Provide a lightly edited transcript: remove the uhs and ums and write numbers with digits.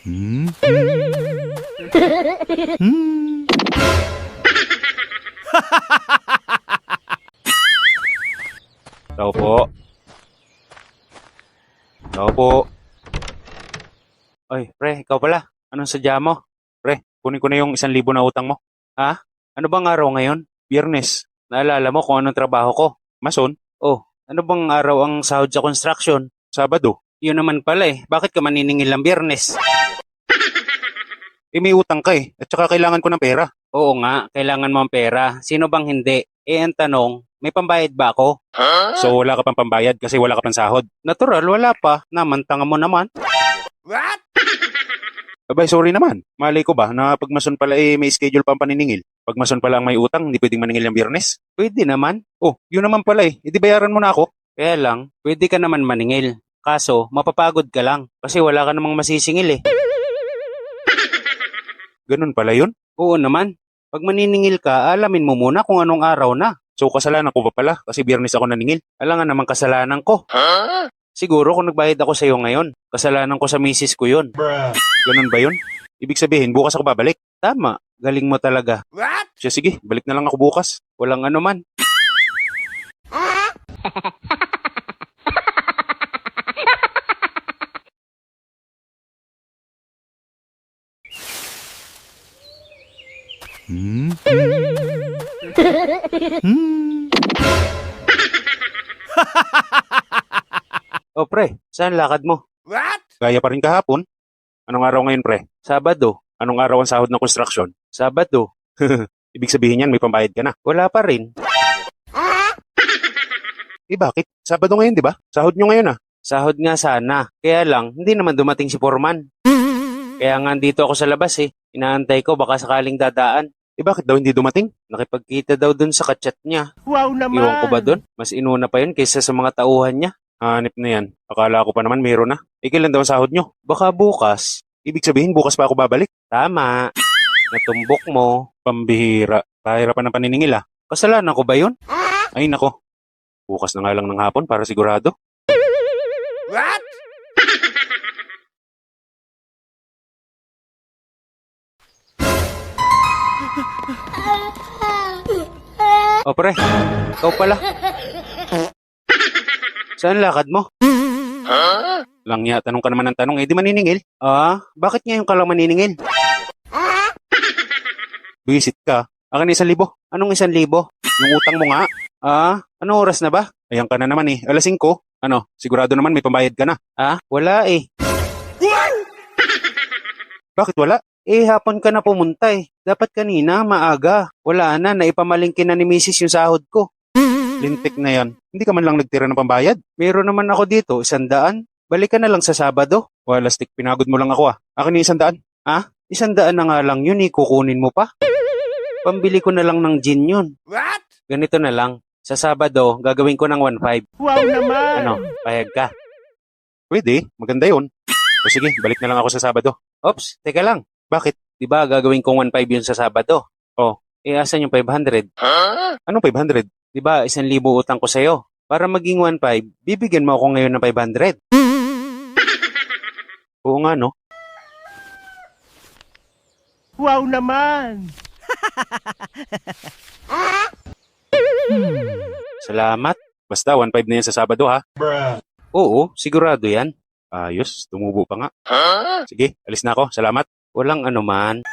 Hmm? Hmm? Tao po. Tao po. Ay, pre, ikaw pala. Anong sadya mo? Pre, kunin ko na yung 1,000 na utang mo. Ha? Ano bang araw ngayon? Biyernes. Naalala mo kung anong trabaho ko? Mason? Oh, ano bang araw ang sahod sa construction? Sabado. Yun naman pala eh. Bakit ka maniningil ng Biyernes? Eh may utang ka eh. At saka kailangan ko ng pera. Oo nga, kailangan mo ang pera. Sino bang hindi? Eh ang tanong, may pambayad ba ako? So wala ka pang pambayad kasi wala ka pang sahod? Natural, wala pa. Namantanga mo naman. What? Abay, sorry naman. Malay ko ba na pag mason pala eh may schedule pang paniningil? Pag mason pala ang may utang, hindi pwedeng maningil ng Biyernes? Pwede naman. Oh, yun naman pala eh. Hindi bayaran mo na ako. Kaya lang, pwede ka naman maningil. Kaso, mapapagod ka lang kasi wala ka namang masisingil eh. Ganun pala yun? Oo naman. Pag maniningil ka, alamin mo muna kung anong araw na. So kasalanan ko ba pala kasi Biyernes ako naningil? Alangan naman kasalanan ko. Siguro kung nagbayad ako sa iyo ngayon, kasalanan ko sa misis ko yun. Ganun ba yun? Ibig sabihin, bukas ako babalik. Tama, galing mo talaga. What? Siya sige, balik na lang ako bukas. Walang ano man. Hmm? Hmm? O pre, saan lakad mo? What? Gaya pa rin kahapon. Anong araw ngayon pre? Sabado. Anong araw ang sahod ng construction? Sabado. Ibig sabihin yan, may pambayad ka na. Wala pa rin. Eh bakit? Sabado ngayon, di ba? Sahod nyo ngayon ah. Sahod nga sana. Kaya lang, hindi naman dumating si Foreman. Kaya nga dito ako sa labas eh. Inaantay ko baka sakaling dadaan. Eh bakit daw hindi dumating? Nakipagkita daw dun sa kachat niya. Wow naman. Iwan ko ba dun? Mas inuna pa yun kaysa sa mga tauhan niya. Hanip na yan. Akala ko pa naman mayroon na. Eh kailan daw ang sahod nyo? Baka bukas. Ibig sabihin bukas pa ako babalik. Tama. Natumbok mo. Pambihira. Pahirapan ng paniningil ah. Kasalanan ko ba yun? Ay nako. Bukas na nga lang ng hapon para sigurado. What? O pre, ikaw pala. Saan lakad mo? Langya, tanong ka naman ng tanong, eh di maniningil. Ah, bakit ngayon ka lang maniningil? Visit ka. Akin 1,000. Anong 1,000? Yung utang mo nga. Ah, anong oras na ba? Ayan ka na naman eh, 5:00. Ano, sigurado naman may pambayad ka na. Ah, wala eh. Bakit wala? Eh, hapon ka na pumunta eh. Dapat kanina, maaga. Wala na, naipamalingkin na ni Mrs. yung sahod ko. Lintik na yan. Hindi ka man lang nagtira ng pambayad. Meron naman ako dito, 100. Balik ka na lang sa Sabado. Wala stick, pinagod mo lang ako ah. Akin ni 100. Ah, 100 na nga lang yun eh, kukunin mo pa. Pambili ko na lang ng gin yun. What? Ganito na lang. Sa Sabado, gagawin ko ng 1,500. Wow naman. Ano, payag ka? Pwede, maganda yun. O sige, balik na lang ako sa Sabado. Ops, teka lang. Bakit? Di ba gagawin kong 1,500 yun sa Sabado? Oh, eh asan yung 500? Anong 500? Di ba 1,000 utang ko sa'yo? Para maging 1,500, bibigyan mo ako ngayon ng 500. Oo nga no? Wow naman. Salamat. Basta 1,500 na yan sa Sabado ha? Oo, sigurado yan. Ayos, tumubo pa nga. Sige, alis na ako. Salamat. Walang anuman.